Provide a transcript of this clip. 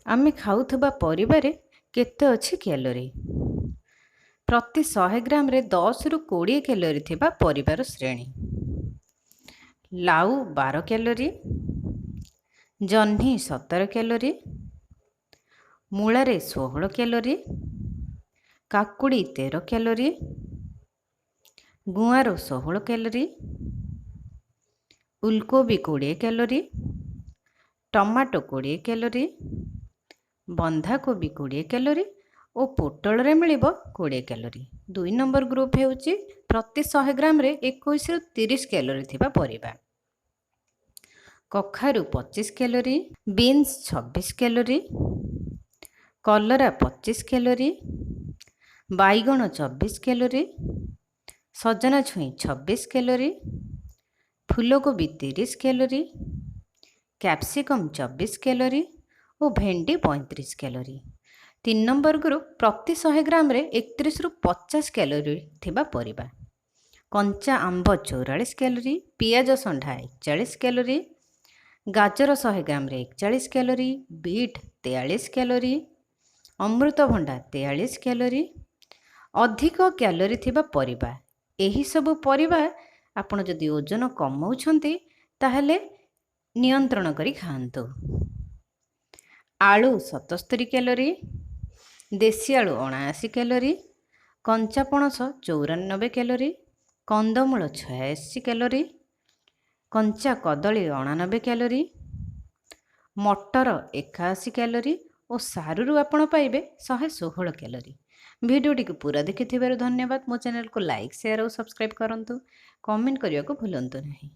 आमे खाउथबा परिबारे केते अछि कैलोरी? प्रति 100 ग्राम रे 10 रु 20 कैलोरी थिबा परिबार श्रेणी। लाउ 12 कैलोरी, जह्नी 17 कैलोरी, मूलारे 16 कैलोरी, काकुड़ी 13 कैलोरी, गुआँरो 16 कैलोरी, उलकोबी 20 कैलोरी, टमाटो 20 कैलोरी, बंधाकोबी 20 कैलोरी और पोटल रे मिलिबो 20 कैलोरी। 2 नंबर ग्रुप हेउची प्रति 100 ग्राम रे 21 रु 30 कैलोरी थिबा परिबा। कखारु 25 कैलोरी, बीन्स 26 कैलोरी, कलरा 25 कैलोरी, बैगण 24 कैलोरी, सजना छुई 26 कैलोरी, फूलकोबी 30 कैलोरी, कैप्सिकम 24 कैलोरी और भेंडी 35 कैलोरी। 3 नंबर ग्रुप प्रति 100 ग्राम रे 31 रु 50 कैलोरी थिबा परिबा। कंचा आंब 44 कैलोरी, पियाज संढा 41 कैलोरी, गाजर 100 ग्राम रे 41 कैलोरी, बीट 43 कैलोरी, अमृतभंडा 43 कैलोरी। अधिक कैलोरी थिबा परिबा। एही सब परिबा आपण जदि ओजन कमाउछंती ताहले नियंत्रण करी खांतु। आलू 77 कैलोरी, देसी आलू 79 कैलोरी, कंचा पणस 94 कैलोरी, कंदमूल 86 कैलोरी, कंचा कदली 89 कैलोरी, मटर 81 कैलोरी और सारू आपण पाइबे 116 कैलोरी। वीडियोटी को पूरा देखिथिबारु धन्यवाद। मो चैनल को लाइक शेयर और सब्सक्राइब करंतु। कमेंट करिया को भूलंतु नहीं।